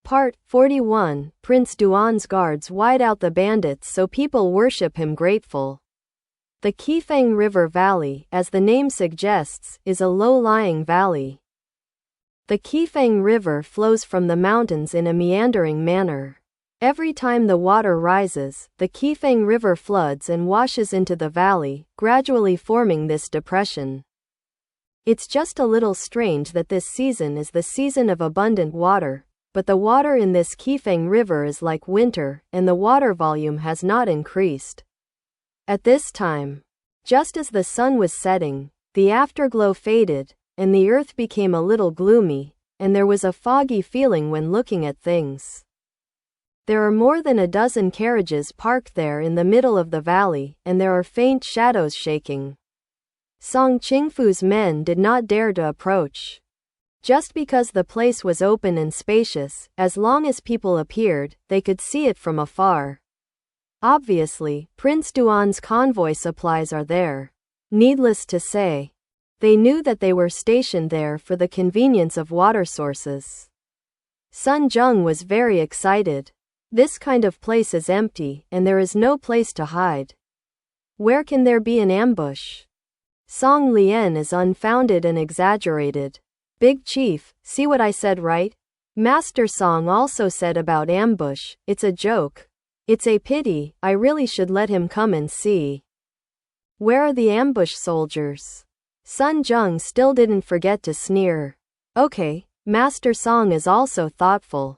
Part 41. Prince Duan's guards wide out the bandits so people worship him grateful. The Qifeng River Valley, as the name suggests, is a low-lying valley. The Qifeng River flows from the mountains in a meandering manner. Every time the water rises, the Qifeng River floods and washes into the valley, gradually forming this depression. It's just a little strange that this season is the season of abundant water, but the water in this Qifeng River is like winter, and the water volume has not increased. At this time, just as the sun was setting, the afterglow faded, and the earth became a little gloomy, and there was a foggy feeling when looking at things. There are more than a dozen carriages parked there in the middle of the valley, and there are faint shadows shaking. Song Qingfu's men did not dare to approach. Just because the place was open and spacious, as long as people appeared, they could see it from afar. Obviously, Prince Duan's convoy supplies are there. Needless to say, they knew that they were stationed there for the convenience of water sources. Sun Zheng was very excited. This kind of place is empty, and there is no place to hide. Where can there be an ambush? Song Lian is unfounded and exaggerated. Big Chief, see what I said right? Master Song also said about ambush, it's a joke. It's a pity, I really should let him come and see. Where are the ambush soldiers? Sun Zheng still didn't forget to sneer. Okay, Master Song is also thoughtful.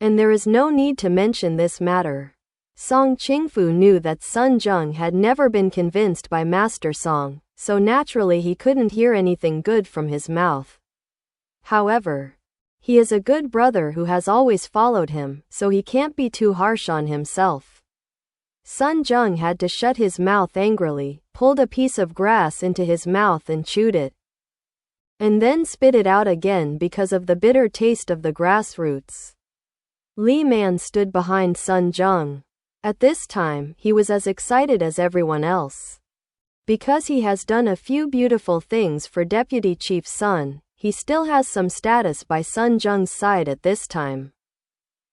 And there is no need to mention this matter. Song Qingfu knew that Sun Zheng had never been convinced by Master Song, so naturally he couldn't hear anything good from his mouth. However, he is a good brother who has always followed him, so he can't be too harsh on himself. Sun Zheng had to shut his mouth angrily, pulled a piece of grass into his mouth and chewed it. And then spit it out again because of the bitter taste of the grass roots. Li Man stood behind Sun Zheng. At this time, he was as excited as everyone else. Because he has done a few beautiful things for Deputy Chief Sun, he still has some status by Sun Zheng's side at this time.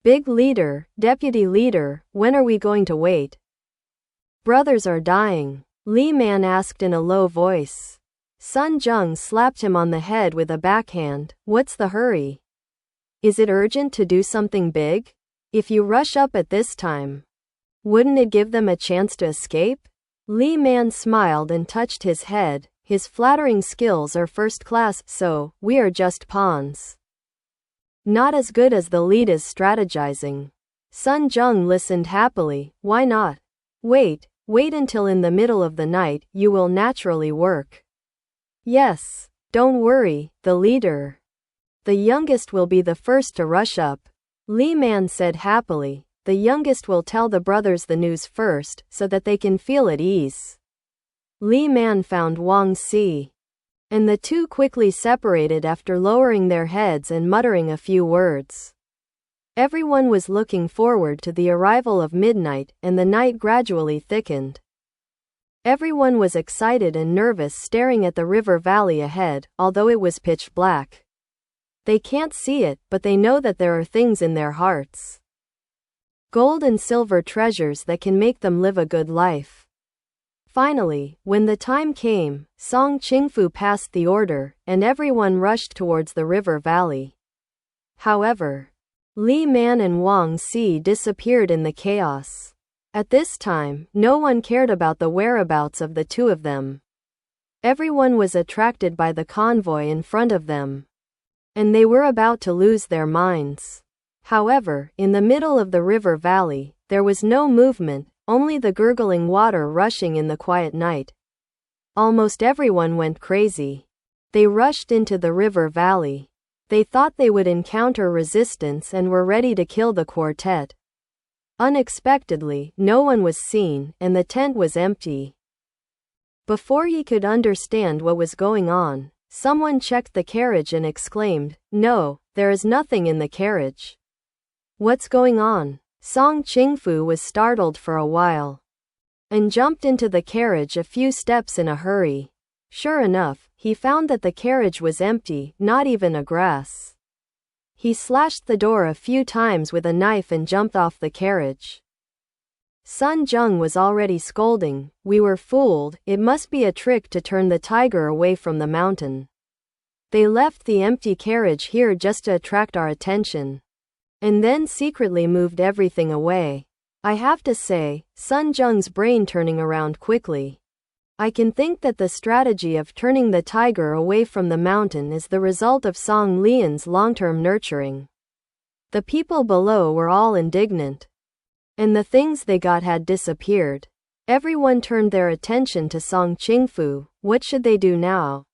Big leader, deputy leader, when are we going to wait? Brothers are dying, Li Man asked in a low voice. Sun Zheng slapped him on the head with a backhand. What's the hurry? Is it urgent to do something big? If you rush up at this time, wouldn't it give them a chance to escape? Li Man smiled and touched his head. His flattering skills are first class, so we are just pawns. Not as good as the lead is strategizing. Sun Zheng listened happily. Why not? Wait until in the middle of the night, you will naturally work. Yes, don't worry, the leader. The youngest will be the first to rush up. Li Man said happily. The youngest will tell the brothers the news first, so that they can feel at ease. Li Man found Wang Si. And the two quickly separated after lowering their heads and muttering a few words. Everyone was looking forward to the arrival of midnight, and the night gradually thickened. Everyone was excited and nervous staring at the river valley ahead, although it was pitch black. They can't see it, but they know that there are things in their hearts. Gold and silver treasures that can make them live a good life. Finally, when the time came, Song Qingfu passed the order, and everyone rushed towards the river valley. However, Li Man and Wang Si disappeared in the chaos. At this time, no one cared about the whereabouts of the two of them. Everyone was attracted by the convoy in front of them. And they were about to lose their minds. However, in the middle of the river valley, there was no movement, only the gurgling water rushing in the quiet night. Almost everyone went crazy. They rushed into the river valley. They thought they would encounter resistance and were ready to kill the quartet. Unexpectedly, no one was seen, and the tent was empty. Before he could understand what was going on, someone checked the carriage and exclaimed, "No, there is nothing in the carriage." What's going on? Song Qingfu was startled for a while. And jumped into the carriage a few steps in a hurry. Sure enough, he found that the carriage was empty, not even a grass. He slashed the door a few times with a knife and jumped off the carriage. Sun Jung was already scolding. We were fooled, it must be a trick to turn the tiger away from the mountain. They left the empty carriage here just to attract our attention. And then secretly moved everything away. I have to say, Sun Jung's brain turning around quickly. I can think that the strategy of turning the tiger away from the mountain is the result of Song Lian's long-term nurturing. The people below were all indignant. And the things they got had disappeared. Everyone turned their attention to Song Qingfu. What should they do now?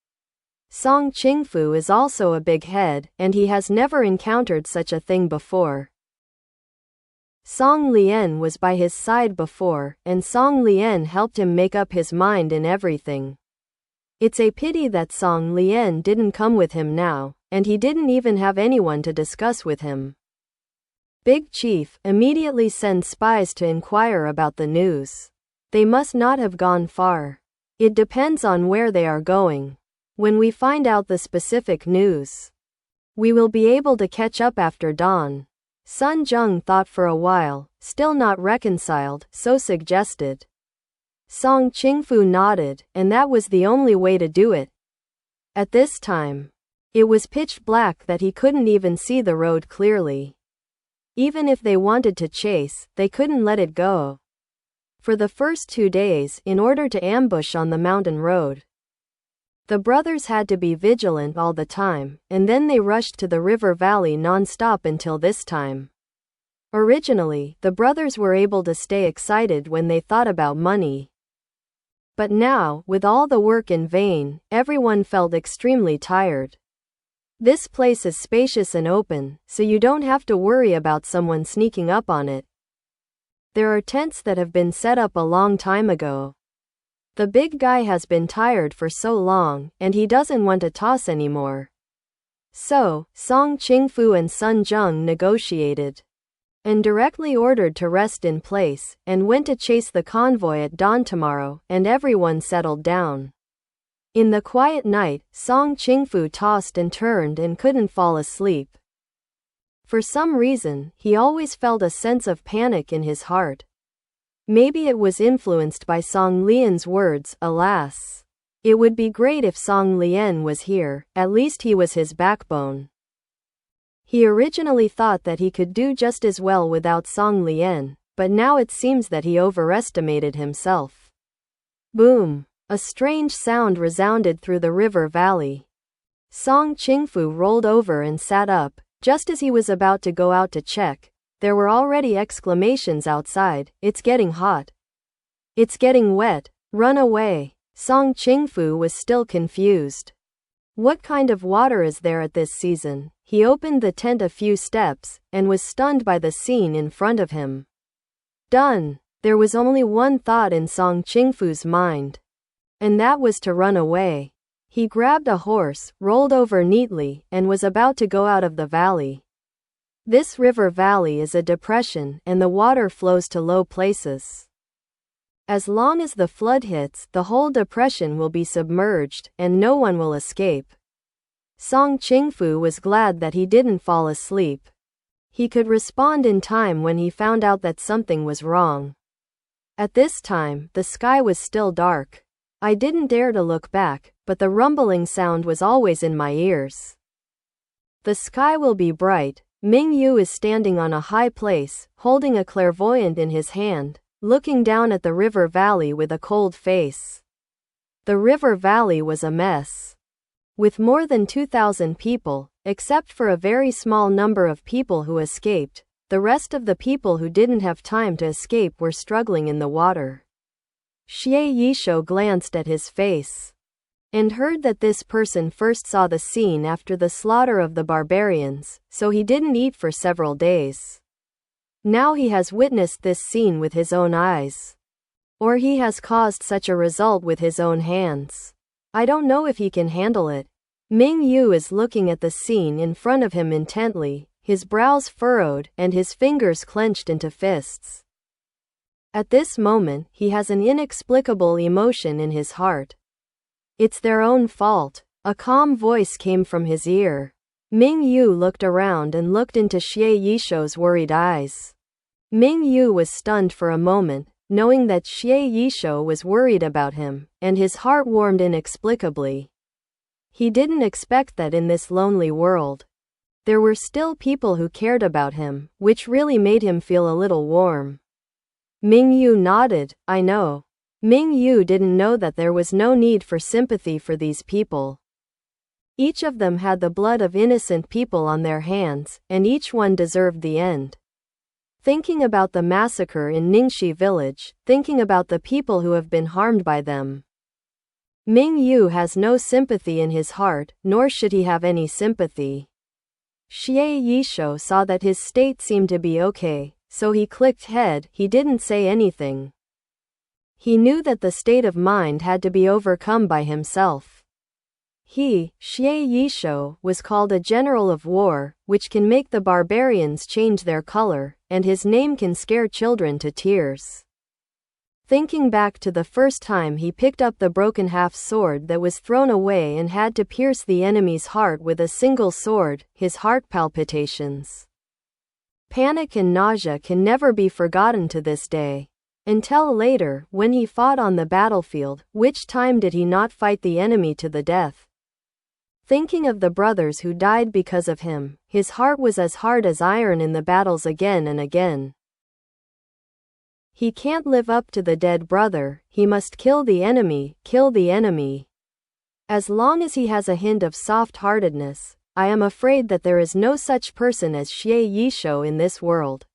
Song Qingfu is also a big head, and he has never encountered such a thing before. Song Lian was by his side before, and Song Lian helped him make up his mind in everything. It's a pity that Song Lian didn't come with him now, and he didn't even have anyone to discuss with him. Big Chief, immediately send spies to inquire about the news. They must not have gone far. It depends on where they are going. When we find out the specific news, we will be able to catch up after dawn. Sun Jung thought for a while, still not reconciled, so suggested. Song Qingfu nodded, and that was the only way to do it. At this time, it was pitch black that he couldn't even see the road clearly. Even if they wanted to chase, they couldn't let it go. For the first 2 days, in order to ambush on the mountain road, the brothers had to be vigilant all the time, and then they rushed to the river valley non-stop until this time. Originally, the brothers were able to stay excited when they thought about money. But now, with all the work in vain, everyone felt extremely tired. This place is spacious and open, so you don't have to worry about someone sneaking up on it. There are tents that have been set up a long time ago. The big guy has been tired for so long, and he doesn't want to toss anymore. So, Song Qingfu and Sun Jung negotiated, and directly ordered to rest in place, and went to chase the convoy at dawn tomorrow, and everyone settled down. In the quiet night, Song Qingfu tossed and turned and couldn't fall asleep. For some reason, he always felt a sense of panic in his heart. Maybe it was influenced by Song Lian's words, alas. It would be great if Song Lian was here, at least he was his backbone. He originally thought that he could do just as well without Song Lian, but now it seems that he overestimated himself. Boom! A strange sound resounded through the river valley. Song Qingfu rolled over and sat up. Just as he was about to go out to check, there were already exclamations outside. It's getting hot. It's getting wet. Run away. Song Qingfu was still confused. What kind of water is there at this season? He opened the tent a few steps, and was stunned by the scene in front of him. Done. There was only one thought in Song Qingfu's mind. And that was to run away. He grabbed a horse, rolled over neatly, and was about to go out of the valley. This river valley is a depression, and the water flows to low places. As long as the flood hits, the whole depression will be submerged, and no one will escape. Song Qingfu was glad that he didn't fall asleep. He could respond in time when he found out that something was wrong. At this time, the sky was still dark. I didn't dare to look back, but the rumbling sound was always in my ears. The sky will be bright. Ming Yu is standing on a high place, holding a clairvoyant in his hand, looking down at the river valley with a cold face. The river valley was a mess. With more than 2,000 people, except for a very small number of people who escaped, the rest of the people who didn't have time to escape were struggling in the water. Xie Yishou glanced at his face, and heard that this person first saw the scene after the slaughter of the barbarians, so he didn't eat for several days. Now he has witnessed this scene with his own eyes. Or he has caused such a result with his own hands. I don't know if he can handle it. Ming Yu is looking at the scene in front of him intently, his brows furrowed, and his fingers clenched into fists. At this moment, he has an inexplicable emotion in his heart. It's their own fault. A calm voice came from his ear. Ming Yu looked around and looked into Xie Yishou's worried eyes. Ming Yu was stunned for a moment, knowing that Xie Yishou was worried about him, and his heart warmed inexplicably. He didn't expect that in this lonely world, there were still people who cared about him, which really made him feel a little warm. Ming Yu nodded, I know. Ming Yu didn't know that there was no need for sympathy for these people. Each of them had the blood of innocent people on their hands, and each one deserved the end. Thinking about the massacre in Ningxi village, thinking about the people who have been harmed by them. Ming Yu has no sympathy in his heart, nor should he have any sympathy. Xie Yishou saw that his state seemed to be okay, so he clicked head, he didn't say anything. He knew that the state of mind had to be overcome by himself. He, Xie Yishou, was called a general of war, which can make the barbarians change their color, and his name can scare children to tears. Thinking back to the first time he picked up the broken half-sword that was thrown away and had to pierce the enemy's heart with a single sword, his heart palpitations. Panic and nausea can never be forgotten to this day. Until later, when he fought on the battlefield, which time did he not fight the enemy to the death? Thinking of the brothers who died because of him, his heart was as hard as iron in the battles again and again. He can't live up to the dead brother, he must kill the enemy, kill the enemy. As long as he has a hint of soft-heartedness, I am afraid that there is no such person as Xie Yishou in this world.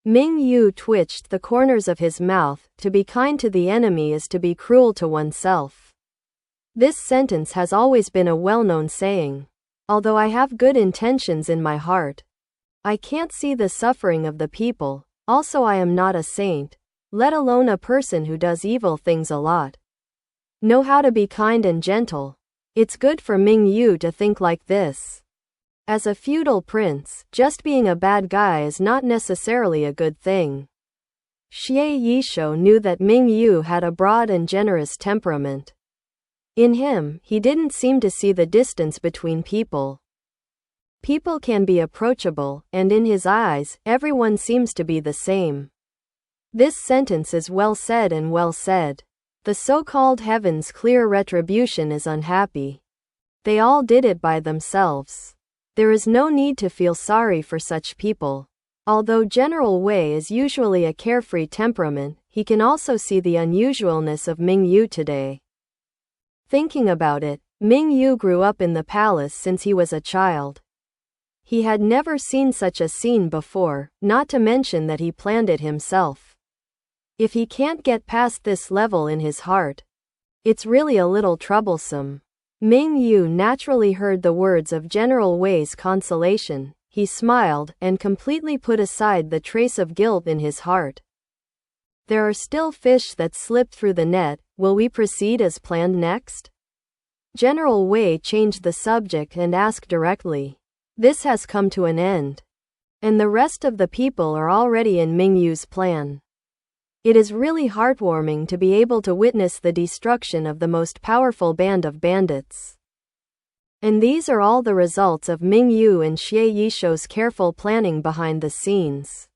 Ming Yu twitched the corners of his mouth, to be kind to the enemy is to be cruel to oneself. This sentence has always been a well-known saying. Although I have good intentions in my heart, I can't see the suffering of the people, also I am not a saint, let alone a person who does evil things a lot. Know how to be kind and gentle. It's good for Ming Yu to think like this. As a feudal prince, just being a bad guy is not necessarily a good thing. Xie Yishou knew that Ming Yu had a broad and generous temperament. In him, he didn't seem to see the distance between people. People can be approachable, and in his eyes, everyone seems to be the same. This sentence is well said and well said. The so-called heaven's clear retribution is unhappy. They all did it by themselves. There is no need to feel sorry for such people. Although General Wei is usually a carefree temperament, he can also see the unusualness of Ming Yu today. Thinking about it, Ming Yu grew up in the palace since he was a child. He had never seen such a scene before, not to mention that he planned it himself. If he can't get past this level in his heart, it's really a little troublesome. Ming Yu naturally heard the words of General Wei's consolation. He smiled, and completely put aside the trace of guilt in his heart. There are still fish that slipped through the net, will we proceed as planned next? General Wei changed the subject and asked directly. This has come to an end. And the rest of the people are already in Ming Yu's plan. It is really heartwarming to be able to witness the destruction of the most powerful band of bandits. And these are all the results of Ming Yu and Xie Yishou's careful planning behind the scenes.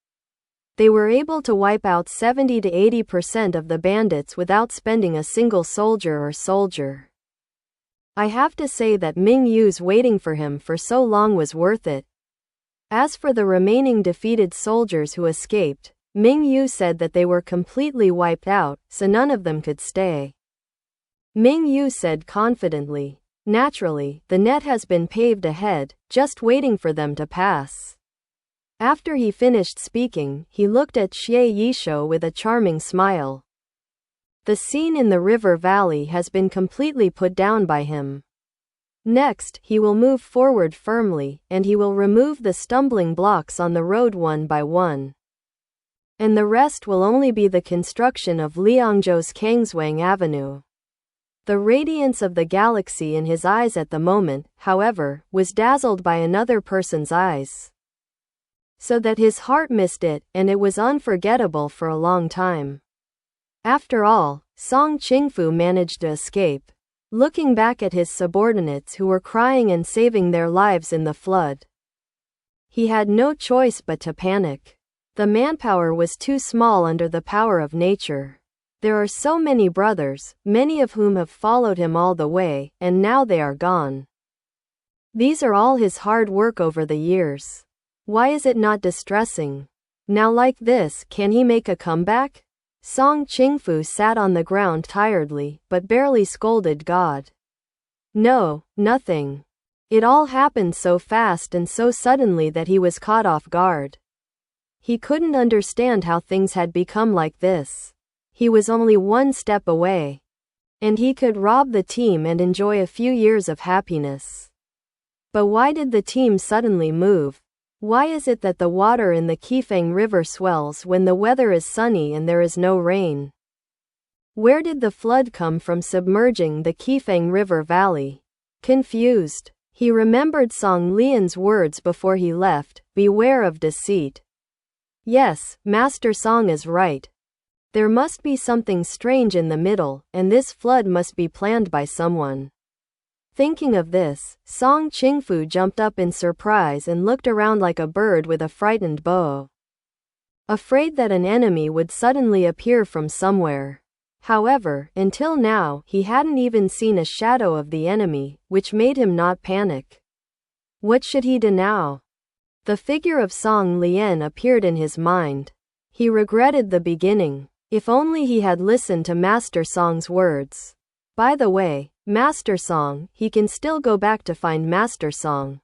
They were able to wipe out 70 to 80% of the bandits without spending a single soldier. I have to say that Ming Yu's waiting for him for so long was worth it. As for the remaining defeated soldiers who escaped, Ming Yu said that they were completely wiped out, so none of them could stay. Ming Yu said confidently, naturally, the net has been paved ahead, just waiting for them to pass. After he finished speaking, he looked at Xie Yishou with a charming smile. The scene in the river valley has been completely put down by him. Next, he will move forward firmly, and he will remove the stumbling blocks on the road one by one. And the rest will only be the construction of Liangzhou's Kangzhuang Avenue. The radiance of the galaxy in his eyes at the moment, however, was dazzled by another person's eyes. So that his heart missed it, and it was unforgettable for a long time. After all, Song Qingfu managed to escape. looking back at his subordinates who were crying and saving their lives in the flood. He had no choice but to panic. The manpower was too small under the power of nature. There are so many brothers, many of whom have followed him all the way, and now they are gone. These are all his hard work over the years. Why is it not distressing? Now like this, can he make a comeback? Song Qingfu sat on the ground tiredly, but barely scolded God. No, nothing. It all happened so fast and so suddenly that he was caught off guard. He couldn't understand how things had become like this. He was only one step away. And he could rob the team and enjoy a few years of happiness. But why did the team suddenly move? Why is it that the water in the Qifeng River swells when the weather is sunny and there is no rain? Where did the flood come from submerging the Qifeng River valley? Confused, he remembered Song Lian's words before he left, beware of deceit. Yes, Master Song is right. There must be something strange in the middle, and this flood must be planned by someone. Thinking of this, Song Qingfu jumped up in surprise and looked around like a bird with a frightened bow, afraid that an enemy would suddenly appear from somewhere. However, until now, he hadn't even seen a shadow of the enemy, which made him not panic. What should he do now? The figure of Song Lian appeared in his mind. He regretted the beginning. If only he had listened to Master Song's words. By the way, Master Song, he can still go back to find Master Song.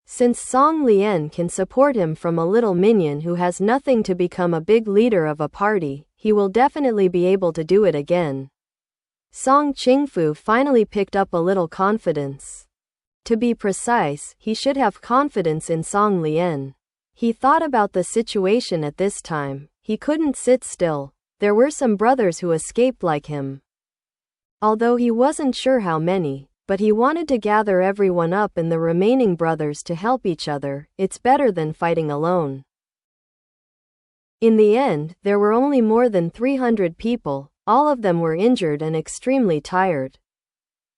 Since Song Lian can support him from a little minion who has nothing to become a big leader of a party, he will definitely be able to do it again. Song Qingfu finally picked up a little confidence. To be precise, he should have confidence in Song Lian. He thought about the situation at this time. He couldn't sit still. There were some brothers who escaped like him. Although he wasn't sure how many, but he wanted to gather everyone up and the remaining brothers to help each other. It's better than fighting alone. In the end, there were only more than 300 people. All of them were injured and extremely tired.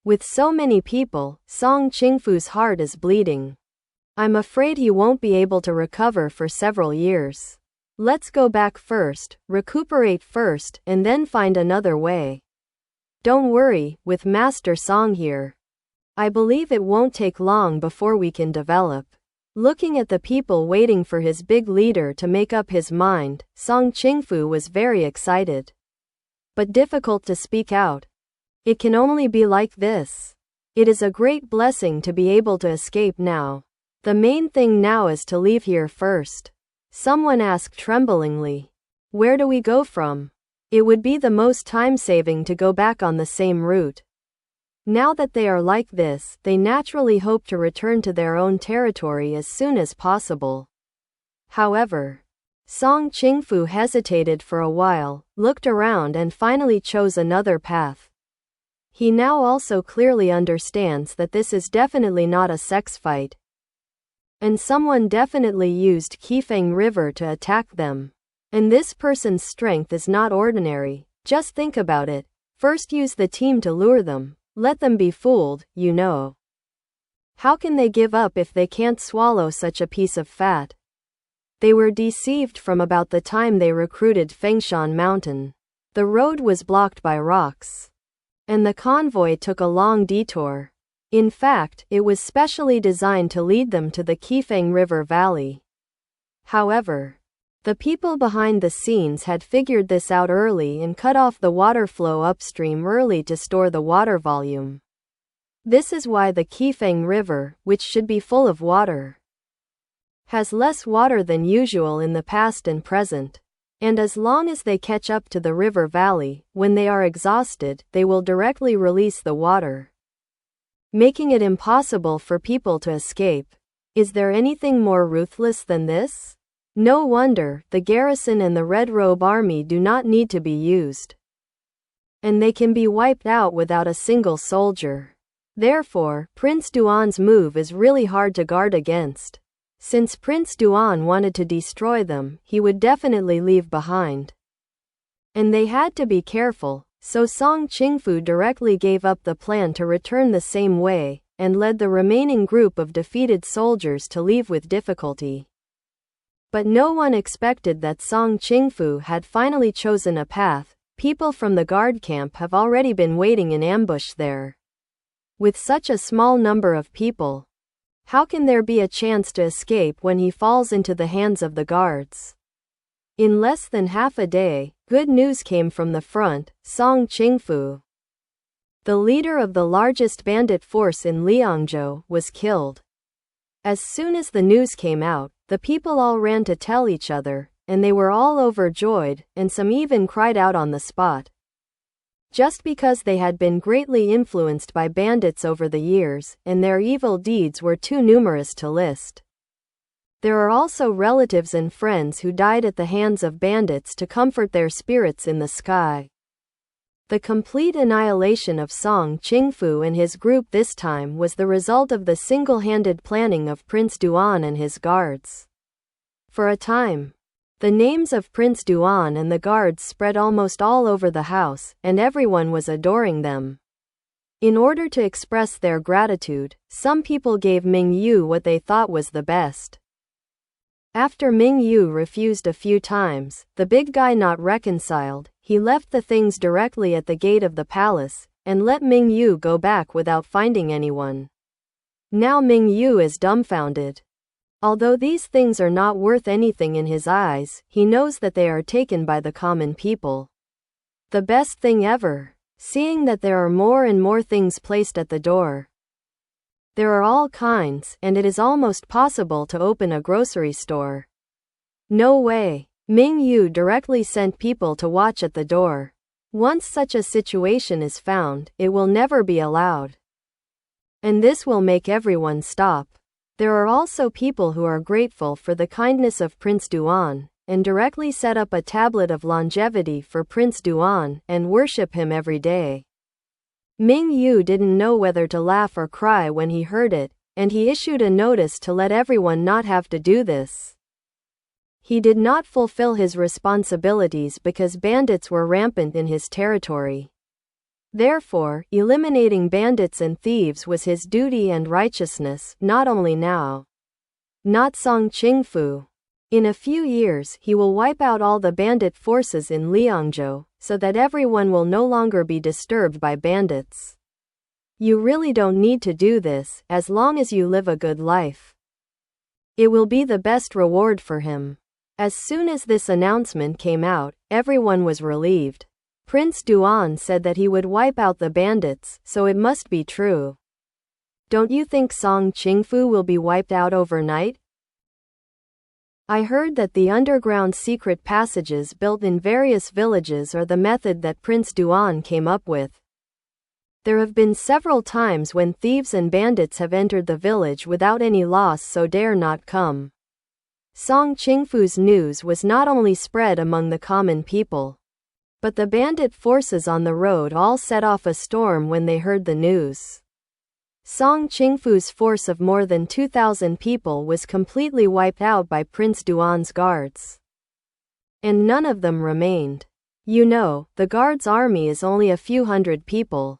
With so many people, Song Qingfu's heart is bleeding. I'm afraid he won't be able to recover for several years. Let's go back first, recuperate first, and then find another way. Don't worry, with Master Song here. I believe it won't take long before we can develop. Looking at the people waiting for his big leader to make up his mind, Song Qingfu was very excited. But difficult to speak out. It can only be like this. It is a great blessing to be able to escape now. The main thing now is to leave here first. Someone asked tremblingly. Where do we go from? It would be the most time-saving to go back on the same route. Now that they are like this, they naturally hope to return to their own territory as soon as possible. However, Song Qingfu hesitated for a while, looked around and finally chose another path. He now also clearly understands that this is definitely not a sex fight. And someone definitely used Qifeng River to attack them. And this person's strength is not ordinary. Just think about it. First use the team to lure them. Let them be fooled, you know. How can they give up if they can't swallow such a piece of fat? They were deceived from about the time they recruited Fengshan Mountain. The road was blocked by rocks. And the convoy took a long detour. In fact, it was specially designed to lead them to the Qifeng River Valley. However, the people behind the scenes had figured this out early and cut off the water flow upstream early to store the water volume. This is why the Qifeng River, which should be full of water, has less water than usual in the past and present. And as long as they catch up to the river valley, when they are exhausted, they will directly release the water, making it impossible for people to escape. Is there anything more ruthless than this? No wonder, the garrison and the Red Robe Army do not need to be used. And they can be wiped out without a single soldier. Therefore, Prince Duan's move is really hard to guard against. Since Prince Duan wanted to destroy them, he would definitely leave behind. And they had to be careful, So Song Qingfu directly gave up the plan to return the same way, and led the remaining group of defeated soldiers to leave with difficulty. But no one expected that Song Qingfu had finally chosen a path. People from the guard camp have already been waiting in ambush there. With such a small number of people, how can there be a chance to escape when he falls into the hands of the guards? In less than half a day, good news came from the front. Song Qingfu, the leader of the largest bandit force in Liangzhou, was killed. As soon as the news came out, the people all ran to tell each other, and they were all overjoyed, and some even cried out on the spot. Just because they had been greatly influenced by bandits over the years, and their evil deeds were too numerous to list. There are also relatives and friends who died at the hands of bandits to comfort their spirits in the sky. The complete annihilation of Song Qingfu and his group this time was the result of the single-handed planning of Prince Duan and his guards. For a time, the names of Prince Duan and the guards spread almost all over the house, and everyone was adoring them. In order to express their gratitude, some people gave Ming Yu what they thought was the best. After Ming Yu refused a few times, the big guy not reconciled, he left the things directly at the gate of the palace, and let Ming Yu go back without finding anyone. Now Ming Yu is dumbfounded. Although these things are not worth anything in his eyes, he knows that they are taken by the common people. The best thing ever, seeing that there are more and more things placed at the door. There are all kinds, and it is almost possible to open a grocery store. No way. Ming Yu directly sent people to watch at the door. Once such a situation is found, it will never be allowed. And this will make everyone stop. There are also people who are grateful for the kindness of Prince Duan, and directly set up a tablet of longevity for Prince Duan, and worship him every day. Ming Yu didn't know whether to laugh or cry when he heard it, and he issued a notice to let everyone not have to do this. He did not fulfill his responsibilities because bandits were rampant in his territory. Therefore, eliminating bandits and thieves was his duty and righteousness, not only now. Not Song Qingfu. In a few years, he will wipe out all the bandit forces in Liangzhou, so that everyone will no longer be disturbed by bandits. You really don't need to do this, as long as you live a good life. It will be the best reward for him. As soon as this announcement came out, everyone was relieved. Prince Duan said that he would wipe out the bandits, so it must be true. Don't you think Song Qingfu will be wiped out overnight? I heard that the underground secret passages built in various villages are the method that Prince Duan came up with. There have been several times when thieves and bandits have entered the village without any loss, so dare not come. Song Qingfu's news was not only spread among the common people, but the bandit forces on the road all set off a storm when they heard the news. Song Qingfu's force of more than 2,000 people was completely wiped out by Prince Duan's guards. And none of them remained. You know, the guards' army is only a few hundred people.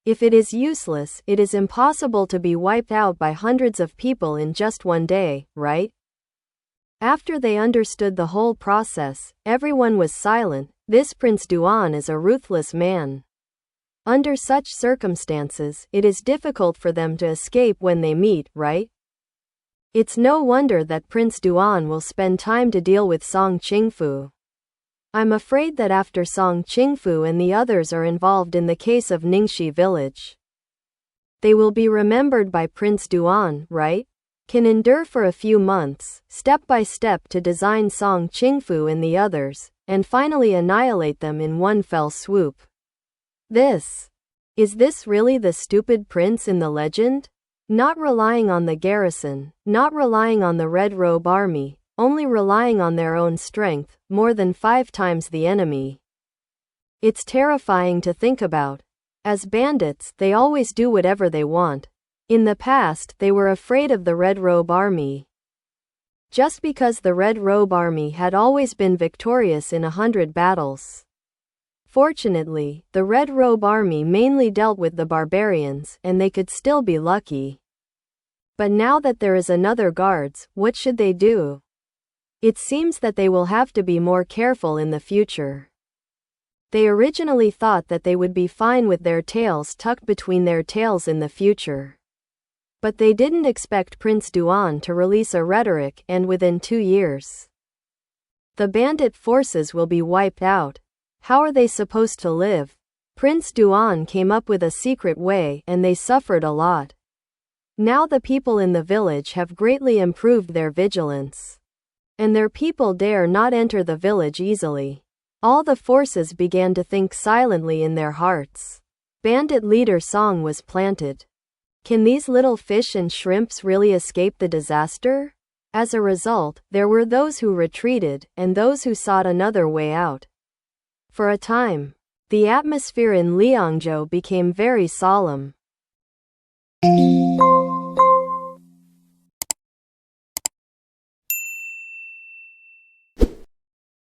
If it is useless, it is impossible to be wiped out by hundreds of people in just one day, right? After they understood the whole process, everyone was silent. This Prince Duan is a ruthless man. Under such circumstances, it is difficult for them to escape when they meet, right? It's no wonder that Prince Duan will spend time to deal with Song Qingfu. I'm afraid that after Song Qingfu and the others are involved in the case of Ningxi village, they will be remembered by Prince Duan, right? Can endure for a few months, step by step, to design Song Qingfu and the others, and finally annihilate them in one fell swoop. Is this really the stupid prince in the legend? Not relying on the garrison, not relying on the Red Robe army, only relying on their own strength, more than 5 times the enemy. It's terrifying to think about. As bandits, they always do whatever they want. In the past, they were afraid of the Red Robe army. Just because the Red Robe army had always been victorious in 100 battles. Fortunately, the Red Robe Army mainly dealt with the barbarians, and they could still be lucky. But now that there is another guards, what should they do? It seems that they will have to be more careful in the future. They originally thought that they would be fine with their tails tucked between their tails in the future. But they didn't expect Prince Duan to release a rhetoric, and within 2 years, the bandit forces will be wiped out. How are they supposed to live? Prince Duan came up with a secret way, and they suffered a lot. Now the people in the village have greatly improved their vigilance, and their people dare not enter the village easily. All the forces began to think silently in their hearts. Bandit leader song was planted. Can these little fish and shrimps really escape the disaster? As a result, there were those who retreated, and those who sought another way out. For a time, the atmosphere in Liangzhou became very solemn.